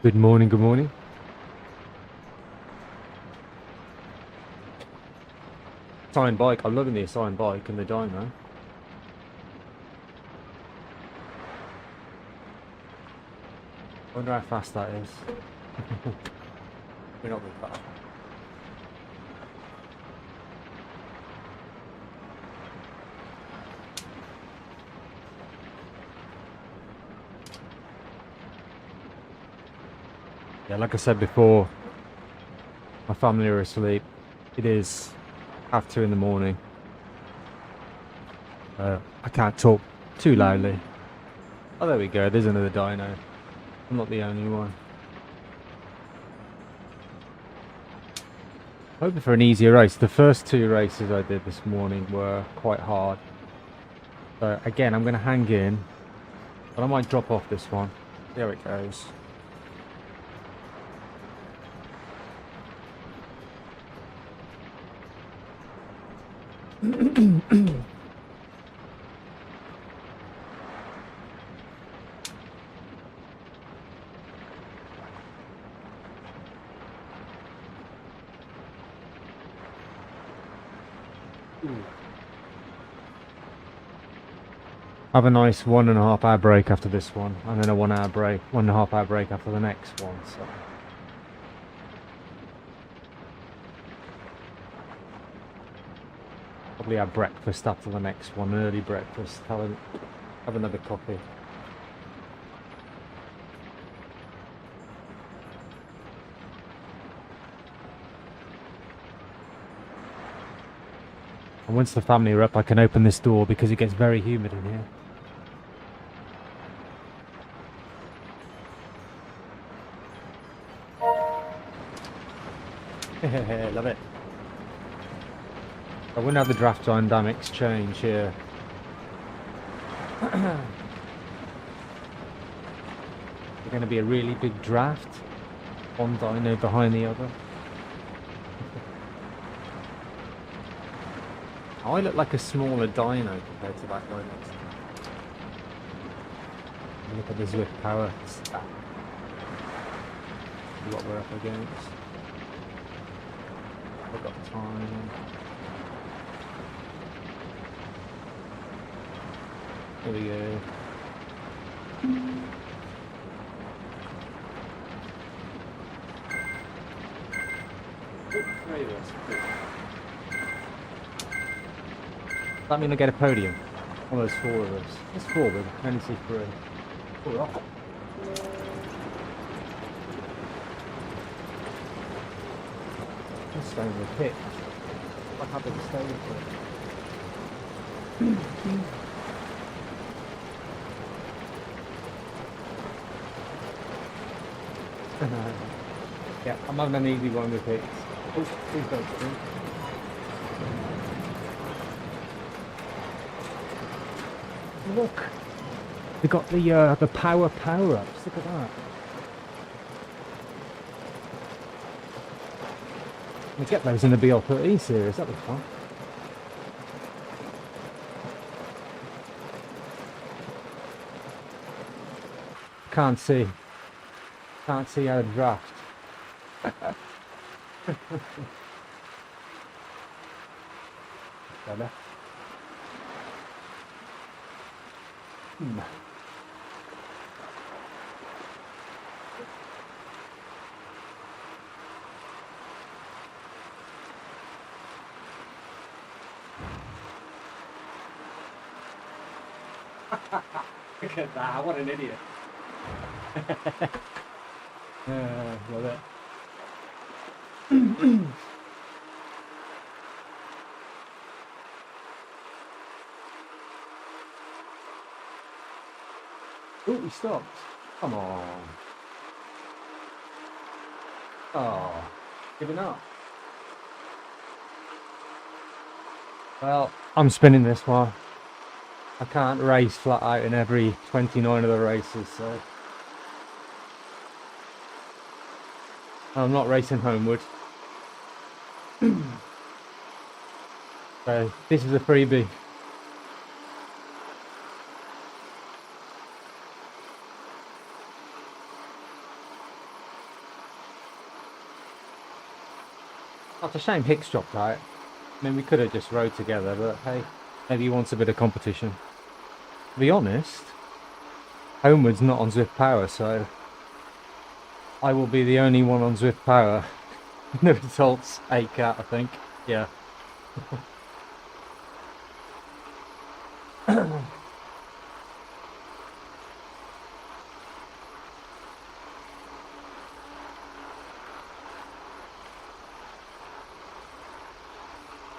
Good morning, good morning. Assigned bike, I'm loving the assigned bike and the dyno. Wonder how fast that is. We're not very fast. Yeah, like I said before, my family are asleep. It is 2:30 in the morning. I can't talk too loudly. Oh, there we go. There's another dyno. I'm not the only one. Hoping for an easier race. The first two races I did this morning were quite hard. So again, I'm going to hang in, but I might drop off this one. See how it goes. Have a nice 1.5 hour break after this one, and then a 1.5 hour break after the next one. So probably have breakfast after the next one, early breakfast. Have another coffee. And once the family are up, I can open this door because it gets very humid in here. Love it. I wouldn't have the draft dynamics change here. They're going to be a really big draft. One dyno behind the other. I look like a smaller dyno compared to that guy next to me. Look at the Zwift Power. What we're up against. I've got time. There we go. That mean I get a podium? Well, there's 4 of us. There's 4 of them. I only see 3. Oh, I'm staying in the pit. I have been staying in the pit. Yeah, I'm having an easy one with it. Oh, please don't sprint. Look, they got the power ups. Look at that. We get those in the BL13 series. That was fun. Can't see how to draft. Better. Look at that, what an idiot. Love it. Oh, he stopped. Come on. Oh, giving up. Well, I'm spinning this one. I can't race flat out in every 29 of the races, so I'm not racing homeward. So this is a freebie. It's a shame Hicks dropped out. I mean, we could have just rode together, but hey, maybe he wants a bit of competition. To be honest, Homewood's not on Zwift Power, so I will be the only one on Zwift Power. The results, 8cat, I think. Yeah.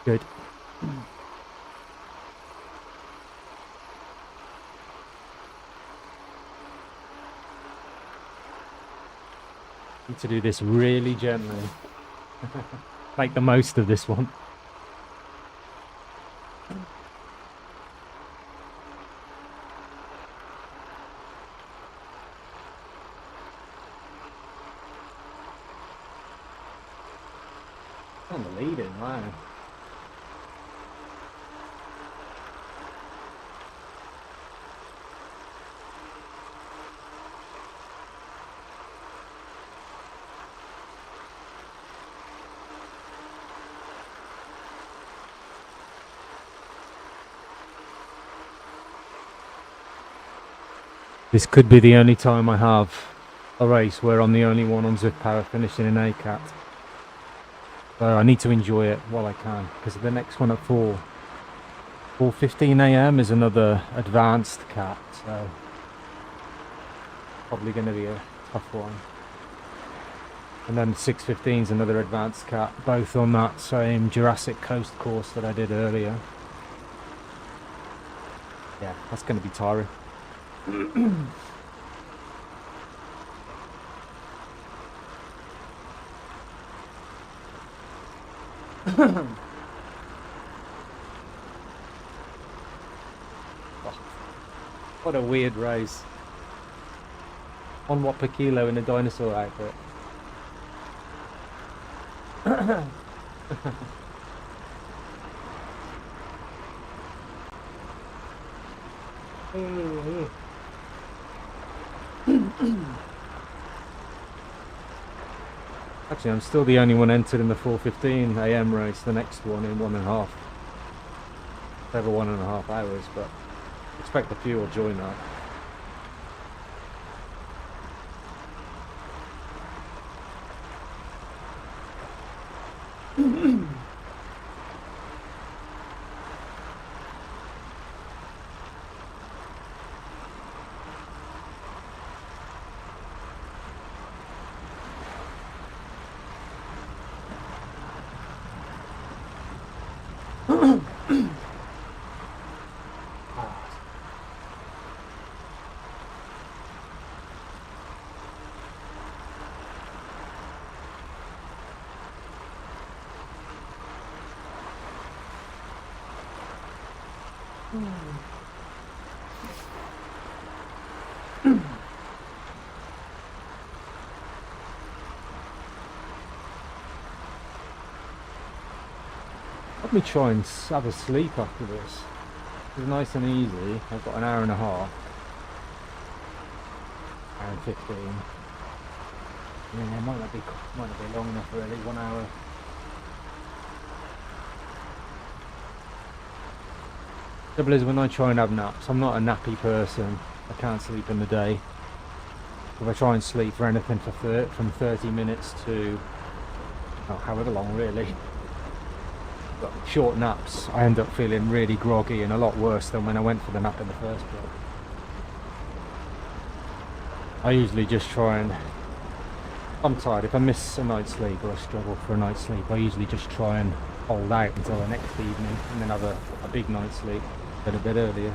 Good. Need to do this really gently. Make the most of this one. On the leading, wow. This could be the only time I have a race where I'm the only one on Zwift Power finishing an ACAT. So I need to enjoy it while I can, because the next one at 4:15 AM is another advanced cat, so probably going to be a tough one. And then 6:15 is another advanced cat, both on that same Jurassic Coast course that I did earlier. Yeah, that's going to be tiring. What a weird race. On what per kilo in a dinosaur outfit. Actually, I'm still the only one entered in the 4:15 AM race, the next one in 1.5. Over 1.5 hours, but I expect a few will join that. Let me try and have a sleep after this. It's nice and easy. I've got an hour and a half. Hour and 15. Yeah, it might not be long enough really, 1 hour. Trouble is, when I try and have naps, I'm not a nappy person. I can't sleep in the day. If I try and sleep for anything from 30 minutes to however long really, but short naps, I end up feeling really groggy and a lot worse than when I went for the nap in the first place. I usually just try and, I'm tired, if I miss a night's sleep or I struggle for a night's sleep, I usually just try and hold out until the next evening and then have a big night's sleep a bit earlier.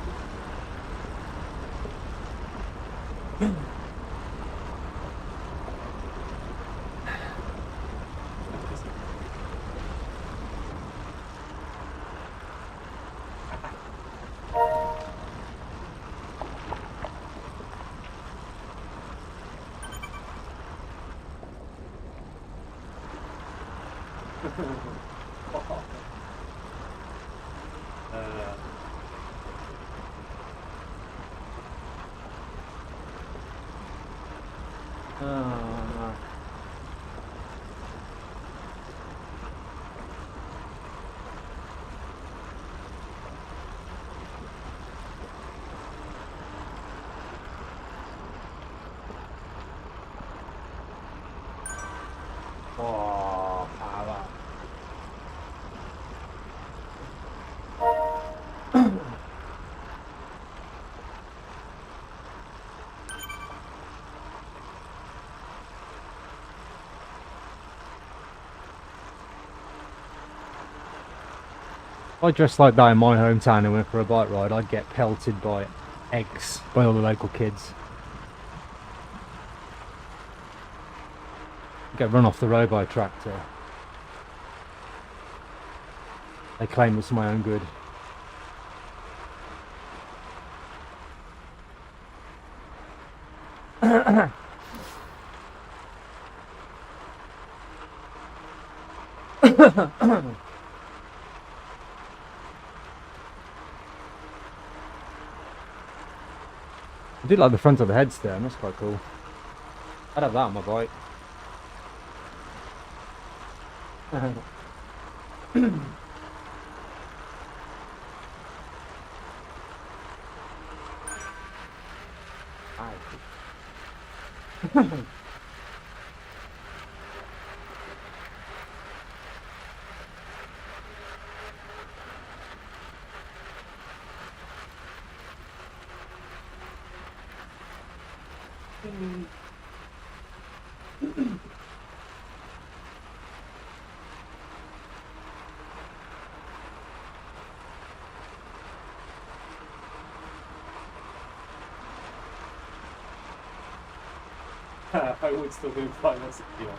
If I dressed like that in my hometown and went for a bike ride, I'd get pelted by eggs by all the local kids. Get run off the road by a tractor. They claim it's my own good. I did like the front of the headstand, that's quite cool. I'd have that on my bike. I would still do 5 or 6 kilos.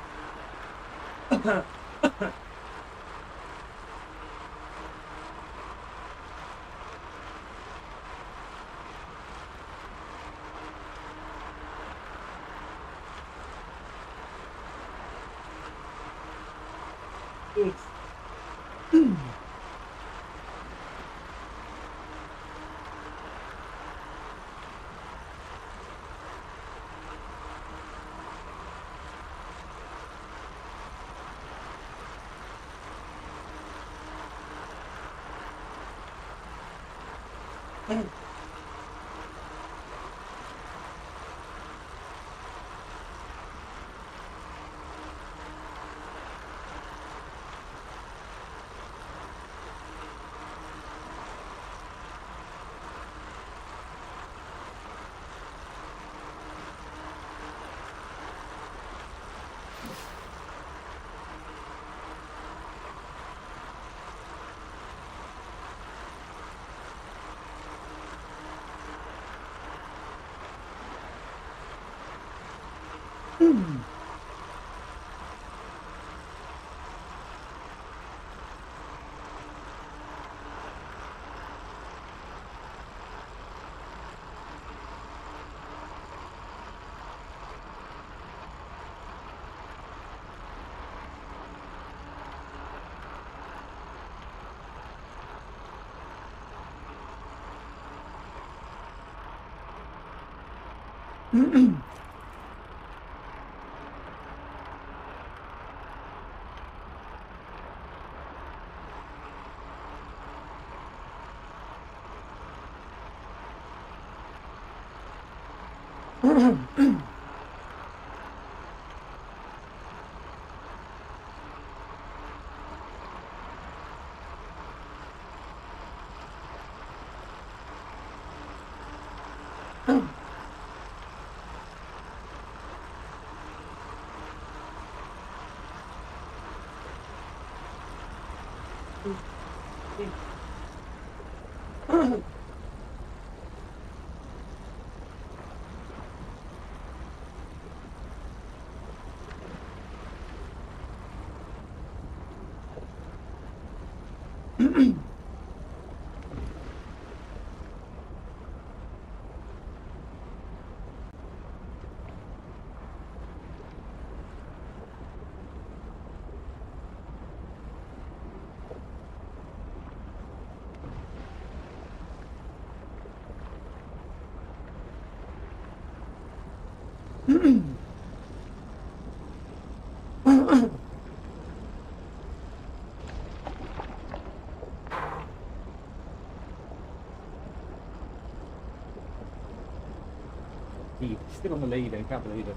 He's still on the lead, I can't believe it.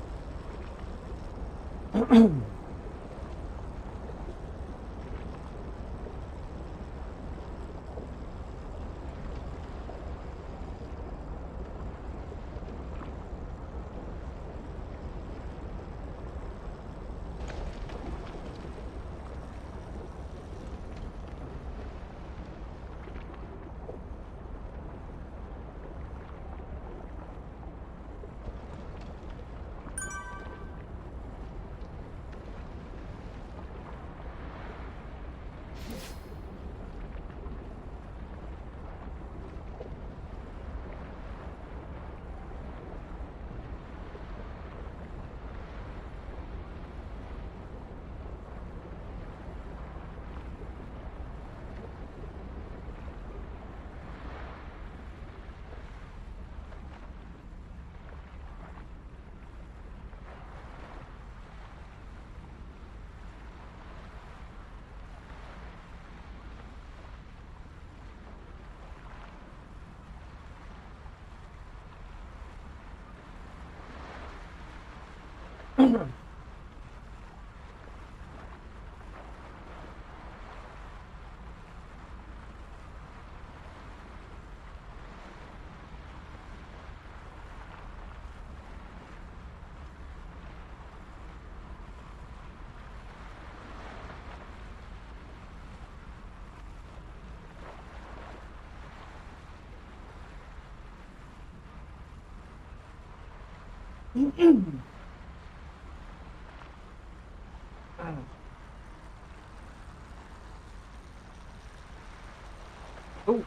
Oh,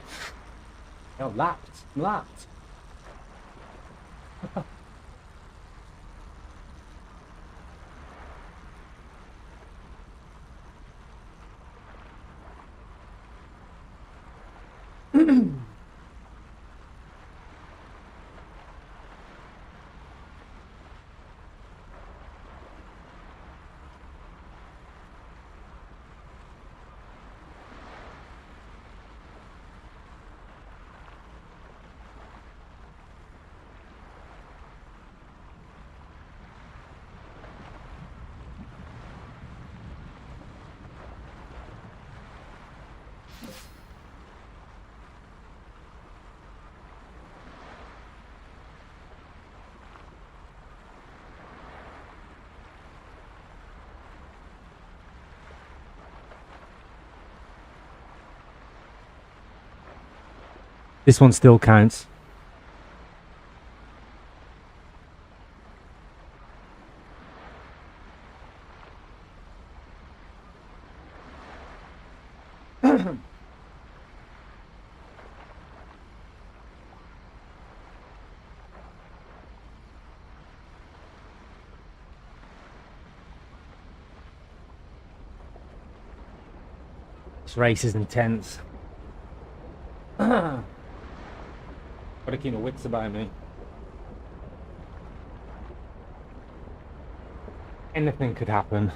no, lapped. This one still counts. This race is intense. Got to keep my wits about me. Anything could happen.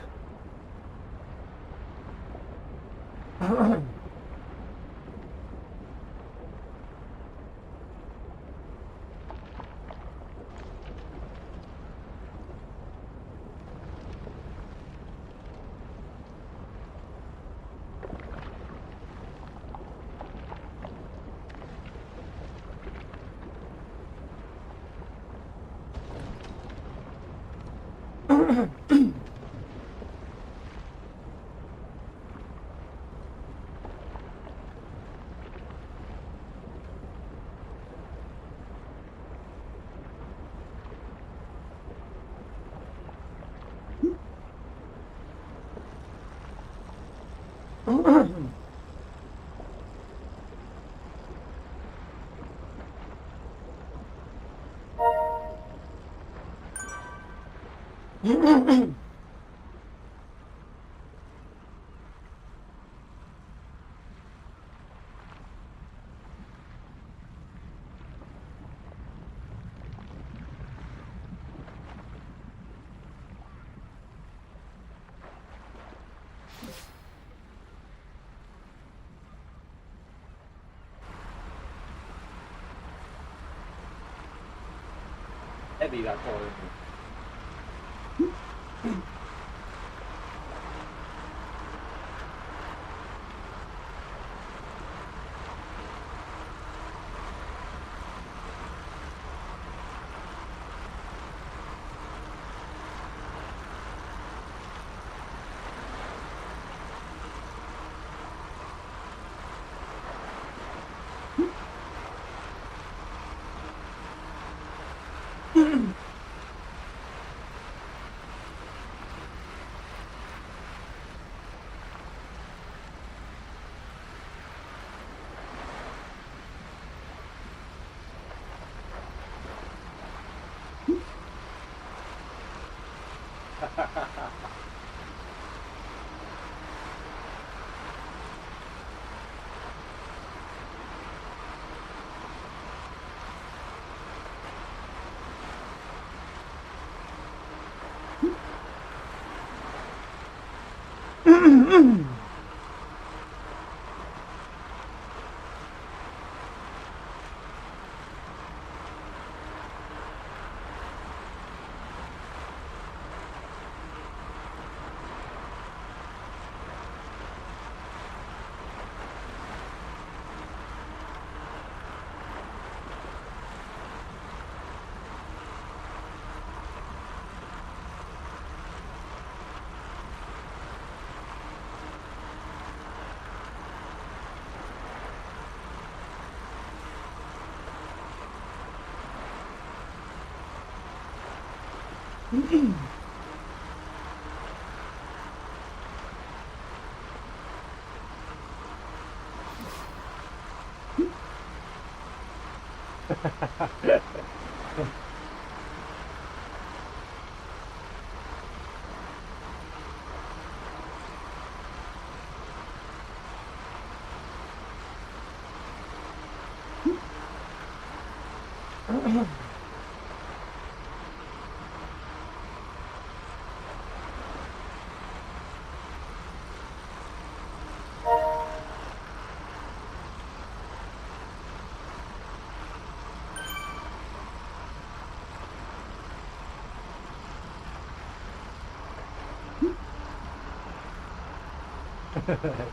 Heavy that car.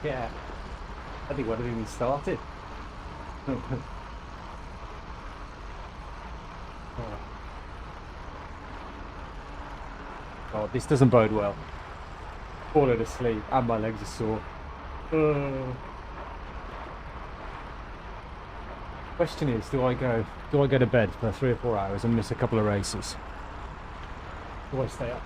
Yeah, I think what even started. Oh, this doesn't bode well. Falling asleep and my legs are sore. Question is, do I go to bed for 3 or 4 hours and miss a couple of races? Do I stay up?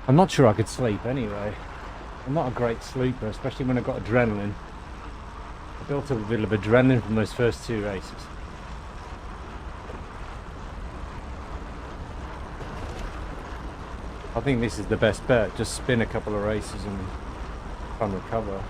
I'm not sure I could sleep anyway. I'm not a great sleeper, especially when I've got adrenaline. I built up a bit of adrenaline from those first 2 races. I think this is the best bet. Just spin a couple of races and try and recover.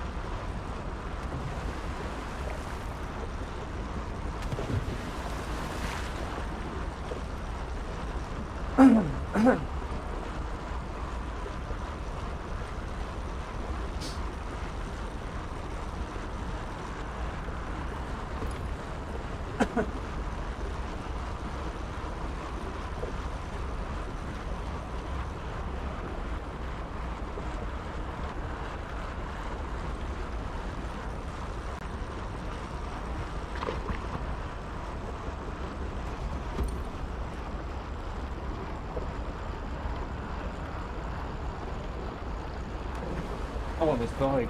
I want this bike.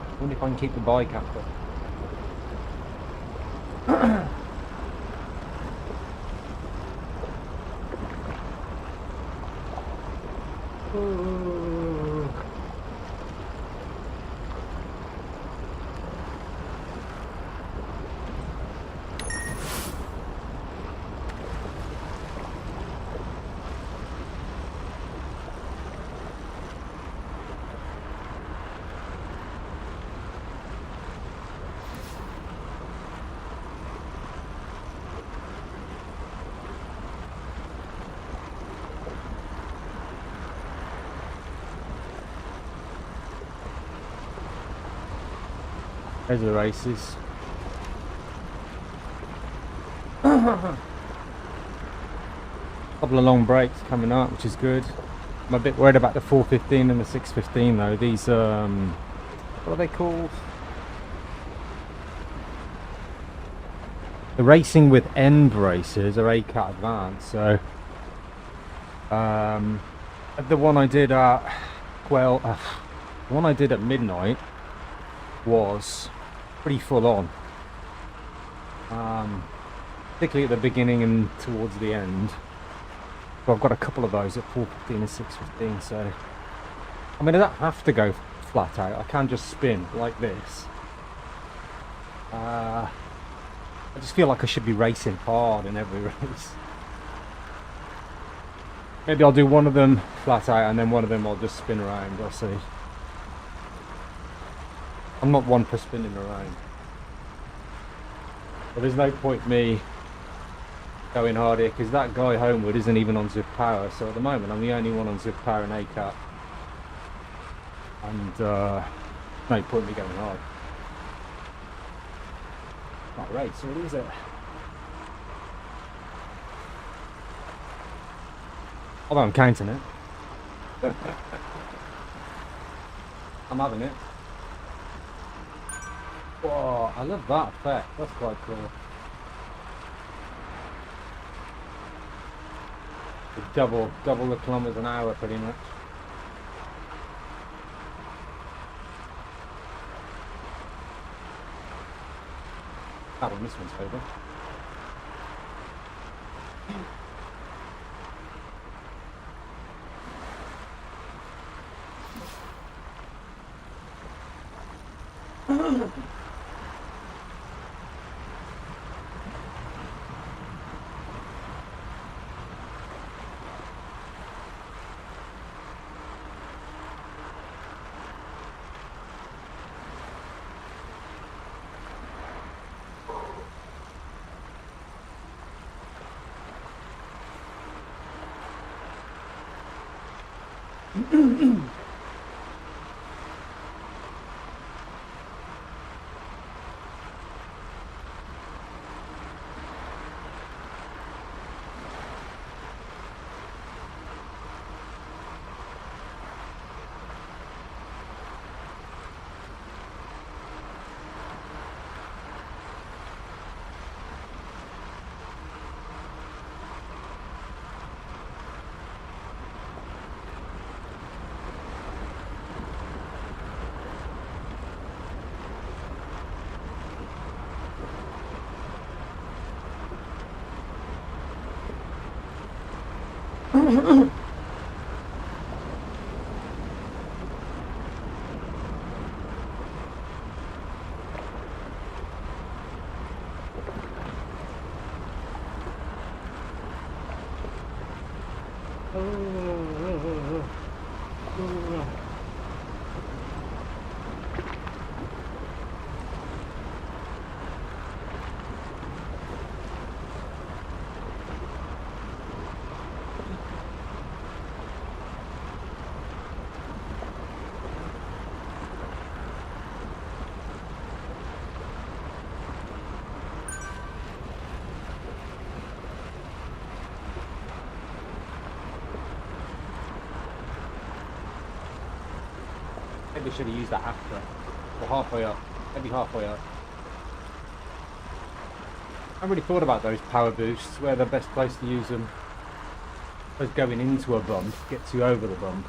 I wonder if I can keep the bike after. There's the races. Couple of long breaks coming up, which is good. I'm a bit worried about the 4:15 and the 6:15 though. These what are they called? The racing with end races are ACAT advanced. So the one I did at the one I did at midnight was pretty full on, particularly at the beginning and towards the end. So I've got a couple of those at 4:15 and 6:15. So I mean, I don't have to go flat out. I can just spin like this. I just feel like I should be racing hard in every race. Maybe I'll do one of them flat out and then one of them I'll just spin around. I'll see. I'm not one for spinning around. But there's no point me going hard here because that guy Homewood isn't even on Zwift Power. So at the moment I'm the only one on Zwift Power and ACAT. And no point me going hard. Not right, so what is it? Although I'm counting it. I'm having it. Whoa, I love that effect. That's quite cool. Double the kilometers an hour pretty much. Oh, well, this one's over. Maybe I should have used that after. Or halfway up. Maybe halfway up. I haven't really thought about those power boosts, where the best place to use them is going into a bump, gets you over the bump.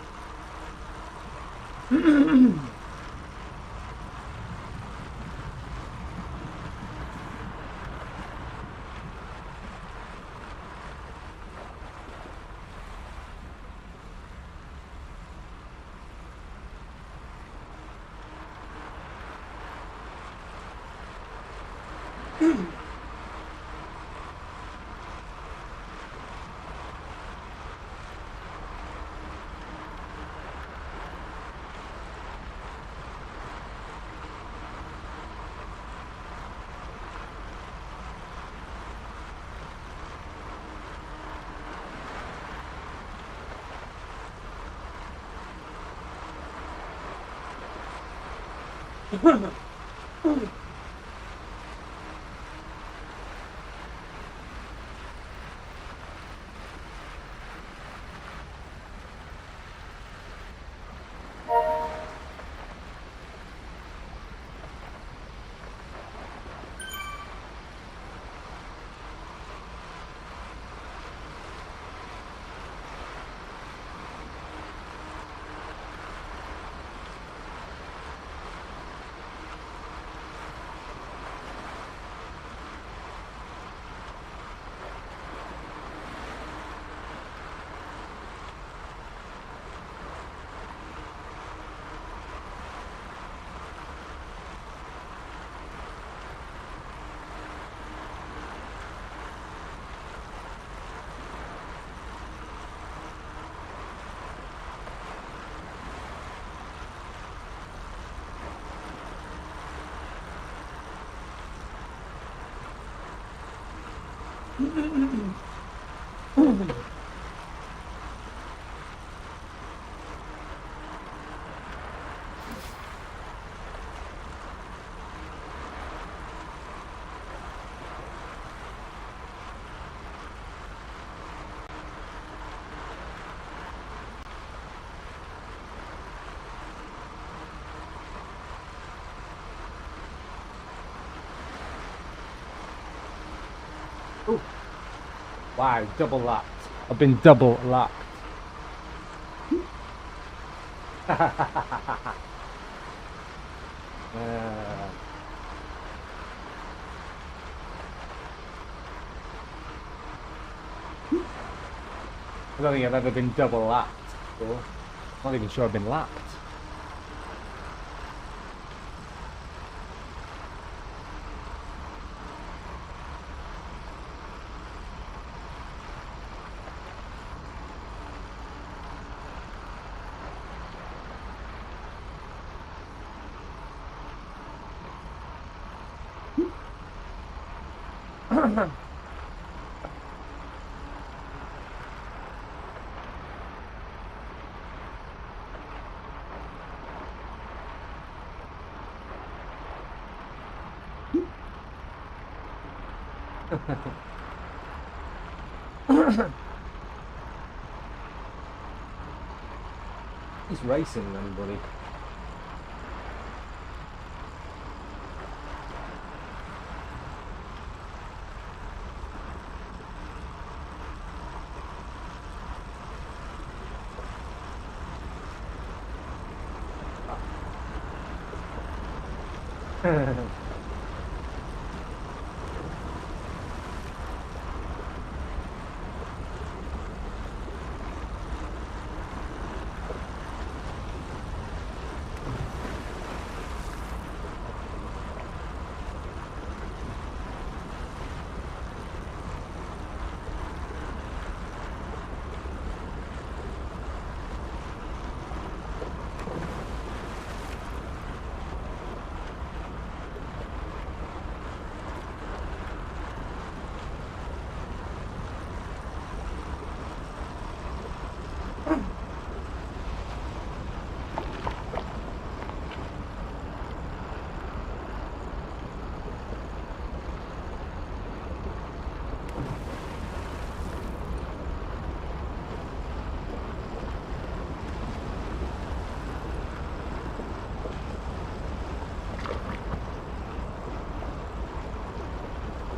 Ooh. Wow, double lapped. I've been double lapped. I don't think I've ever been double lapped before. I'm not even sure I've been lapped. He's racing anybody.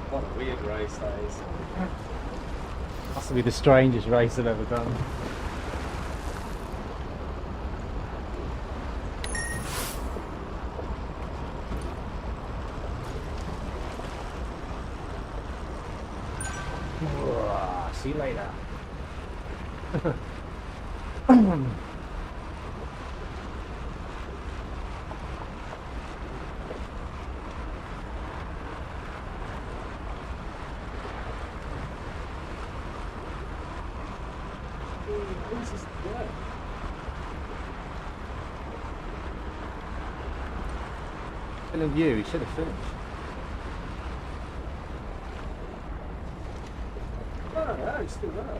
What a weird race that is. Must be the strangest race I've ever done. See you later. In a view, he should have finished. Oh, no, he's still there.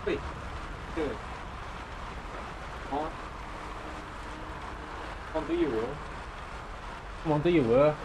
Wait, good. Come on. Come on, do your work. Come on, do your work.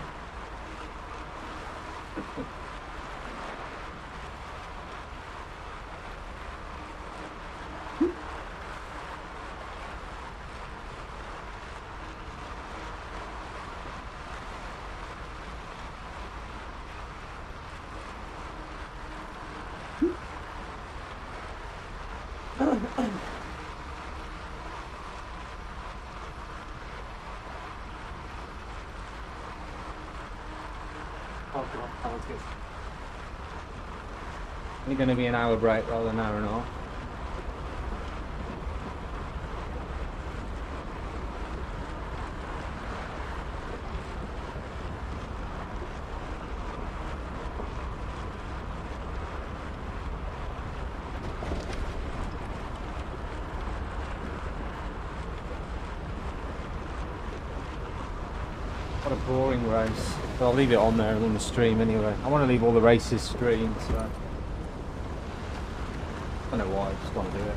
Sounds good. Only going to be an hour break rather than an hour and a half. What a boring race. But I'll leave it on there on the stream anyway. I want to leave all the races streamed, so I don't know why, I just want to do it.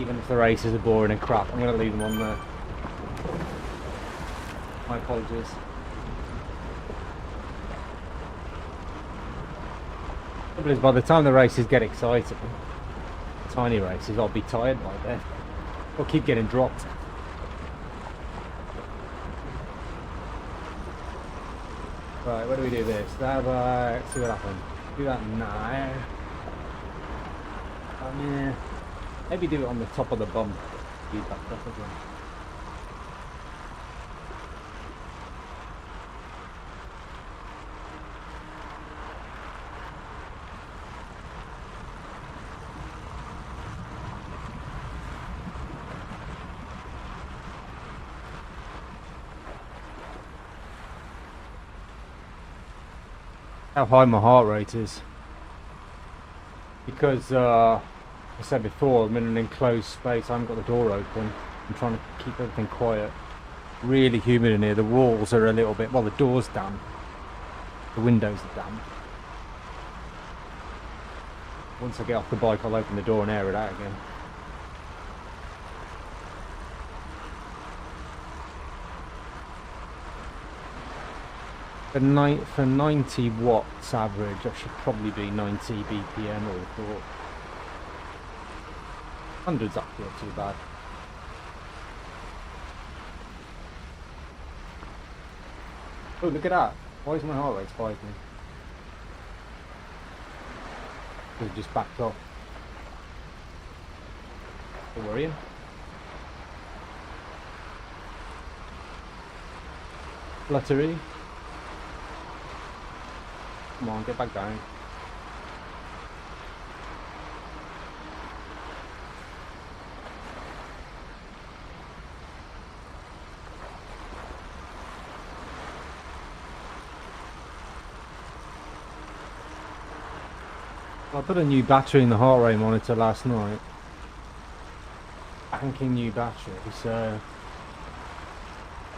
Even if the races are boring and crap, I'm going to leave them on there. My apologies. The trouble is, by the time the races get exciting, tiny races, I'll be tired by then. I'll keep getting dropped. Right, where do we do this? Let's see what happens. Do that now. Yeah. Maybe do it on the top of the bump. Speed back up again. How high my heart rate is, because I said before, I'm in an enclosed space. I haven't got the door open. I'm trying to keep everything quiet. Really humid in here. The walls are a little bit, well, the door's damp, the windows are damp. Once I get off the bike, I'll open the door and air it out again. For 90 watts average, I should probably be 90 BPM or thought. 100's actually not too bad. Oh, look at that. Why is my heart rate spiking? Because it just backed off. Don't worry. Fluttery. Come on, get back down. I put a new battery in the heart rate monitor last night. Banking new battery, so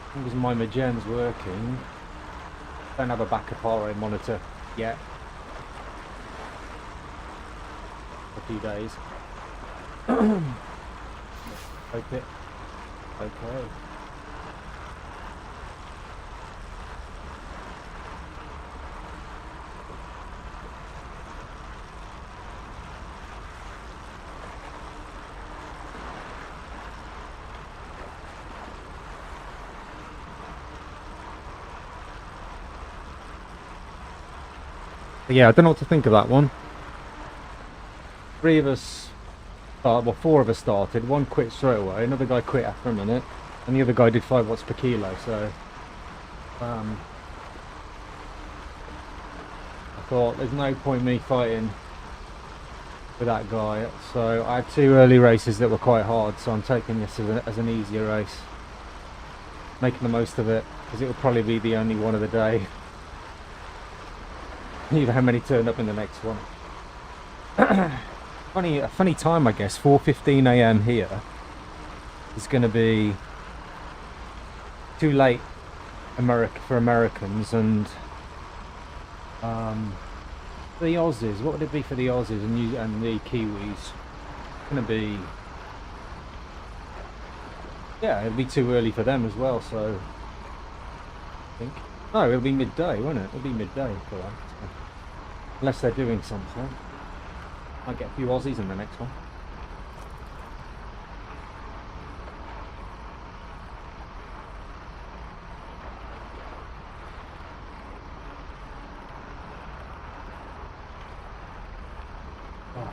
as long as my Magen's working. Don't have a backup heart rate monitor yet. A few days. Hope it. Okay. Yeah, I don't know what to think of that one. 3 of us, well, 4 of us started. One quit straight away. Another guy quit after a minute, and the other guy did 5 watts per kilo. So, I thought there's no point me fighting with that guy. So I had 2 early races that were quite hard. So I'm taking this as an easier race, making the most of it, because it will probably be the only one of the day. Even how many turned up in the next one. A funny time, I guess. 4:15 AM here is going to be too late for Americans, and the Aussies. What would it be for the Aussies and the Kiwis? It's going to be, yeah, it'll be too early for them as well. So I think it'll be midday, won't it? It'll be midday for that. Unless they're doing something. Might get a few Aussies in the next one. Oh.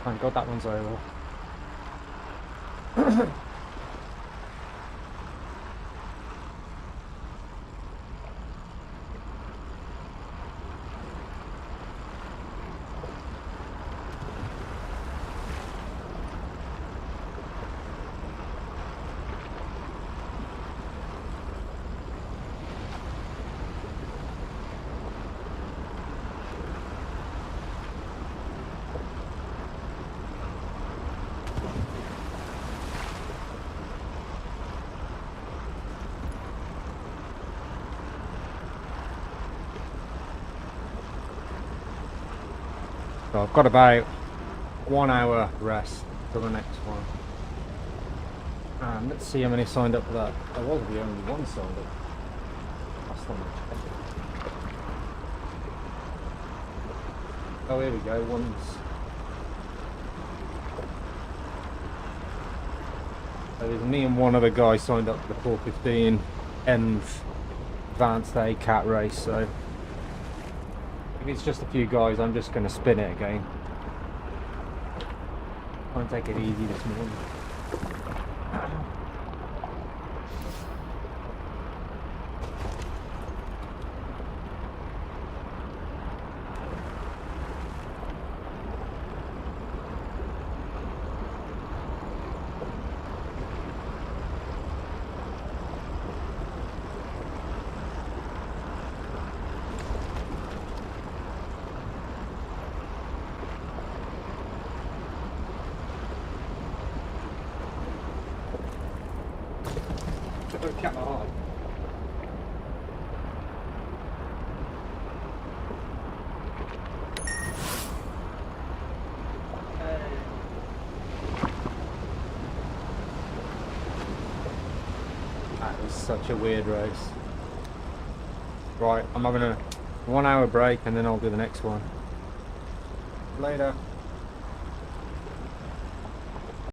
Thank God that one's over. So I've got about 1 hour rest till the next one. And let's see how many signed up for that. There was the only one signed up. That's not much. Oh, here we go. So there's me and one other guy signed up for the 4:15 Nth Advanced A cat race. So if it's just a few guys, I'm just going to spin it again. Try and take it easy this morning. Kept my eye. That was such a weird race. Right, I'm having a 1 hour break and then I'll do the next one. Later.